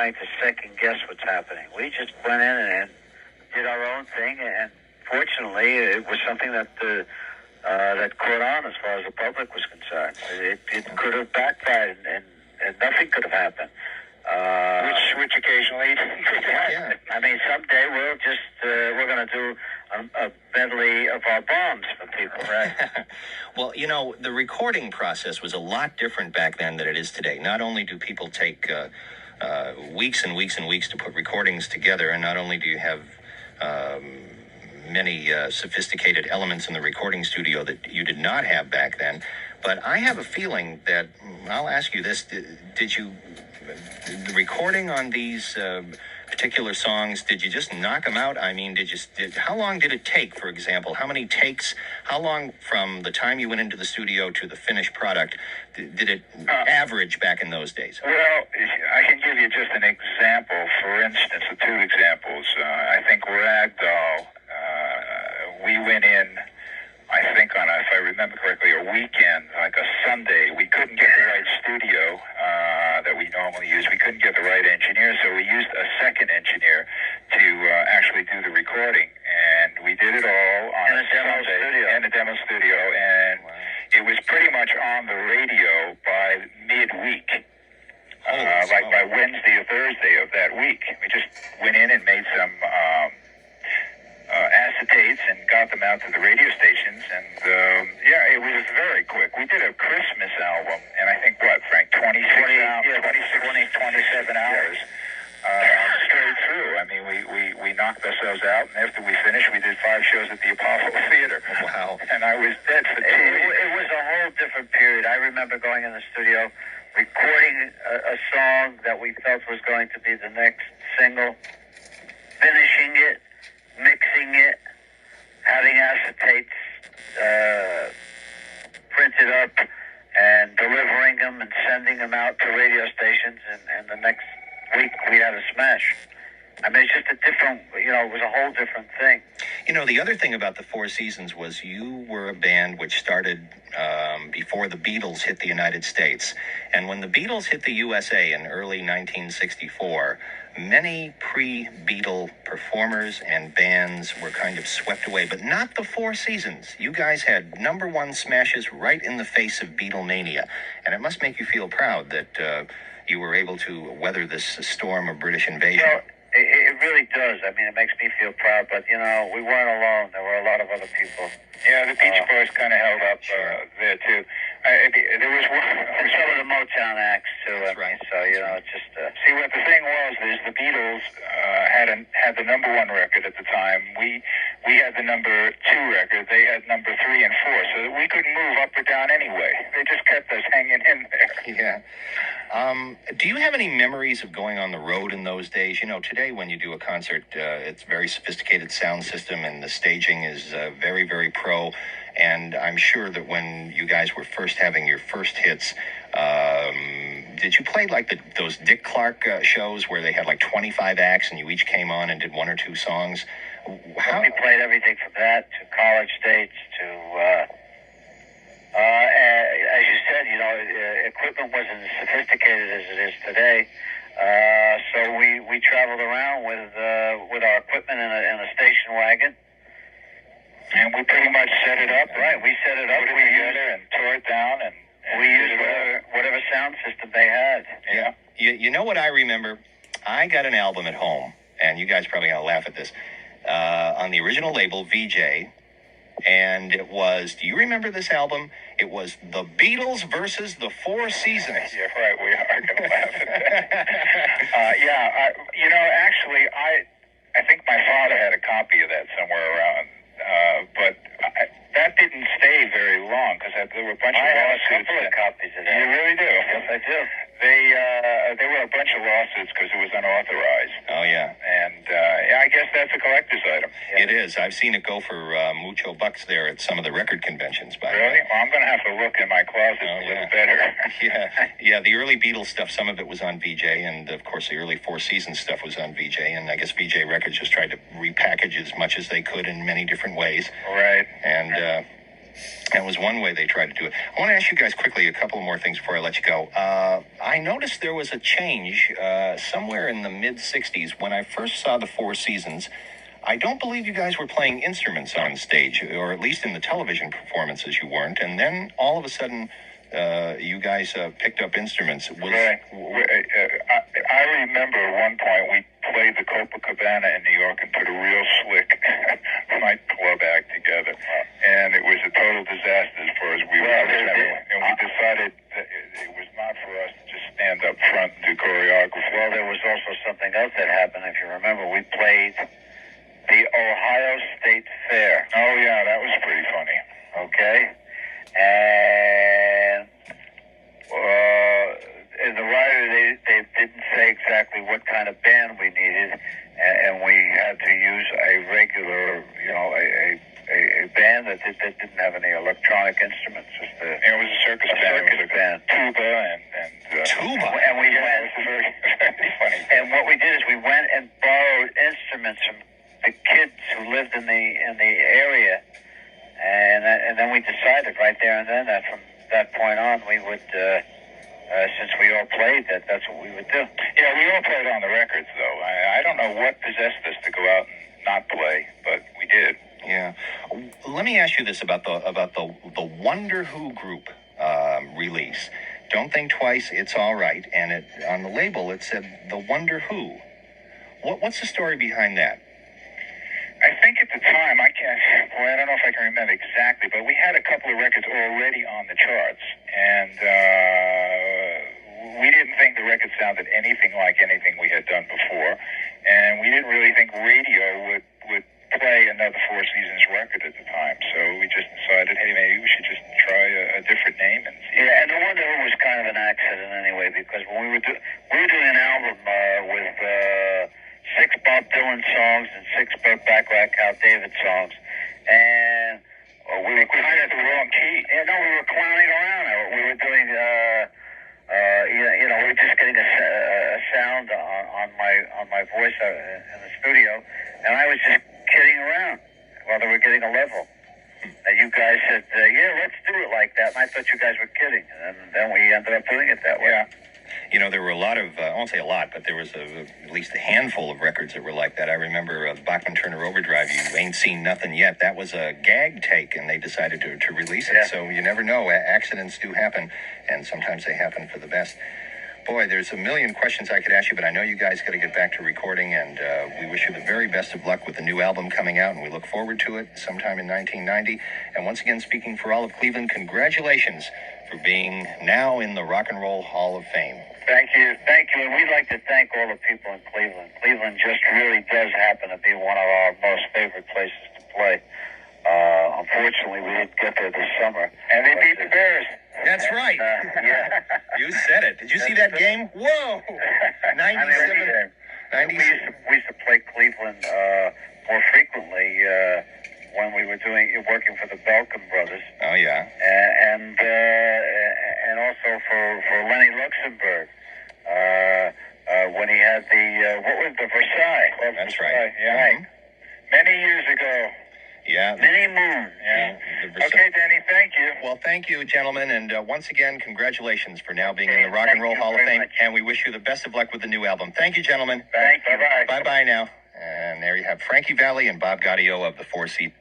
trying to second guess what's happening. We just went in and did our own thing, and fortunately, it was something that that caught on as far as the public was concerned. It could have backfired, and nothing could have happened. Which occasionally, yeah. I mean, someday we're going to do a medley of our bombs for people, right? Well, you know, the recording process was a lot different back then than it is today. Not only do people take weeks and weeks and weeks to put recordings together, and not only do you have many sophisticated elements in the recording studio that you did not have back then, but I have a feeling that, I'll ask you this, did you, the recording on these particular songs, did you just knock them out? I mean, how long did it take, for example? How many takes? How long from the time you went into the studio to the finished product did it average back in those days? Well, I can give you just an example. For instance, or two examples. I think Ragdoll, we went in, I think on, if I remember correctly, a weekend, like a Sunday. We couldn't get the right studio that we normally use. We couldn't get the right engineer, so we used a second engineer to actually do the recording. And we did it all on a Sunday in a demo studio, and it was pretty much on the radio by midweek. Like by Wednesday or Thursday of that week. We just went in and made some acetates and got them out to the radio stations, and it was very quick. We did a Christmas album, and I think, Frank, 27 hours straight through. I mean, we knocked ourselves out, and after we finished, we did 5 shows at the Apollo Theater. Wow. And I was dead for 2 weeks. It was a whole different period. I remember going in the studio, recording a song that we felt was going to be the next single, finishing it, mixing it, having acetates printed up, and delivering them and sending them out to radio stations, and the next week we had a smash. I mean, it's just a different, it was a whole different thing. You know, the other thing about the Four Seasons was you were a band which started before the Beatles hit the United States. And when the Beatles hit the USA in early 1964, many pre-Beatle performers and bands were kind of swept away, but not the Four Seasons. You guys had #1 smashes right in the face of Beatlemania. And it must make you feel proud that you were able to weather this storm of British invasion. It really does. I mean, it makes me feel proud, but, we weren't alone. There were a lot of other people. Yeah, the Beach Boys kind of held up there, too. There was one... And some of the Motown acts, too. That's right. So, it's just... See, what the thing was is the Beatles had the #1 record at the time. We had the #2 record. They had #3 and 4, so we couldn't move up or down anyway. They just kept us hanging in there. Yeah. Do you have any memories of going on the road in those days? Today when you do a concert, it's a very sophisticated sound system, and the staging is very, very pro. And I'm sure that when you guys were first having your first hits, did you play like those Dick Clark shows where they had like 25 acts and you each came on and did 1 or 2 songs? We played everything from that to college dates to... as you said, equipment wasn't as sophisticated as it is today. So we traveled around with our equipment in a station wagon. And we pretty much set it up. Right, we set it up. Put it together and tore it down. And we used whatever sound system they had. Yeah. You know what I remember? I got an album at home, and you guys probably going to laugh at this, on the original label, Vee Jay. And it was, do you remember this album? It was The Beatles versus the Four Seasons. Yeah, right, we are going to laugh at that. Actually, I think my father had a copy of that somewhere around, but that didn't stay very long, because there were a bunch of lawsuits. I have a couple of copies of that. You really do? Yes, I do. There were a bunch of lawsuits because it was unauthorized. Oh, yeah. And I guess that's a collector's item. Yeah. It is. I've seen it go for mucho bucks there at some of the record conventions. By really? Well, I'm going to have to look in my closet a little better. Yeah, the early Beatles stuff, some of it was on Vee Jay, and of course the early Four Seasons stuff was on Vee Jay, and I guess Vee Jay Records just tried to repackage as much as they could in many different ways. Right. And That was one way they tried to do it. I want to ask you guys quickly a couple more things before I let you go. I noticed there was a change somewhere in the mid-'60s when I first saw the Four Seasons. I don't believe you guys were playing instruments on stage, or at least in the television performances you weren't. And then all of a sudden, you guys picked up instruments. Right. I remember at one point we played the Copacabana in New York and put a real slick nightclub act together, and it was a total disaster as far as we were concerned. And we decided that it was not for us to just stand up front and do choreography. Well, there was also something else that happened. If you remember, we played the Ohio State Fair. Oh yeah, that was pretty funny. Okay, and in the writer, they didn't say exactly what kind of band we needed, and we had to use a regular, a band that didn't have any electronic instruments. Just it was a circus band. Circus band. Tuba and tuba. And we went. It was very, very funny. And what we did is we went and borrowed instruments from the kids who lived in the area, and then we decided right there and then that from that point on we would, since we all played, that's what we would do. Yeah, we all played on the records though. I don't know what possessed us to go out and not play, but we did. Yeah. Let me ask you this about the Wonder Who group release. Don't think twice. It's all right. And on the label it said the Wonder Who. What's the story behind that? I think at the time, I don't know if I can remember exactly, but we had a couple of records already on the charts, and we didn't think the record sounded anything like anything we had done before, and we didn't really think radio would play another Four Seasons record at the time, so we just decided, hey, maybe we should just try a different name. And see. Yeah, and the Wonder Who was kind of an accident anyway, because when we were doing an album with 6 Bob Dylan songs and 6 Burt Bacharach, Hal David songs, and we were kind of the wrong key. Yeah, no, we were clowning around. We were doing, we were just getting a sound on my voice in the studio, and I was just kidding around while they were getting a level. And you guys said, yeah, let's do it like that. And I thought you guys were kidding, and then we ended up doing it that way. Yeah. You know, there were a lot of, I won't say a lot, but there was at least a handful of records that were like that. I remember Bachman-Turner Overdrive, You Ain't Seen Nothing Yet. That was a gag take, and they decided to release it. Yeah. So you never know. Accidents do happen, and sometimes they happen for the best. Boy, there's a million questions I could ask you, but I know you guys got to get back to recording, and we wish you the very best of luck with the new album coming out, and we look forward to it sometime in 1990. And once again, speaking for all of Cleveland, congratulations for being now in the Rock and Roll Hall of Fame. Thank you. And we'd like to thank all the people in Cleveland. Cleveland just really does happen to be one of our most favorite places to play. Unfortunately, we didn't get there this summer. And they beat the Bears. That's right. Yeah. You said it. Did you see that game? Whoa! 97. We used to play Cleveland more frequently when we were working for the Belkin brothers. Oh yeah. And also for Lenny Luxembourg when he had what was the Versailles? That's right. Yeah. Right. Many years ago. Yeah. Many moons. Yeah. Okay, Danny, thank you. Well, thank you, gentlemen, and once again, congratulations for now being Okay, in the Rock and Roll Hall of Fame, much. and we wish you the best of luck with the new album. Thank you, gentlemen. Thank you. Bye-bye. Bye-bye now. And there you have Frankie Valli and Bob Gaudio of the Four Seasons.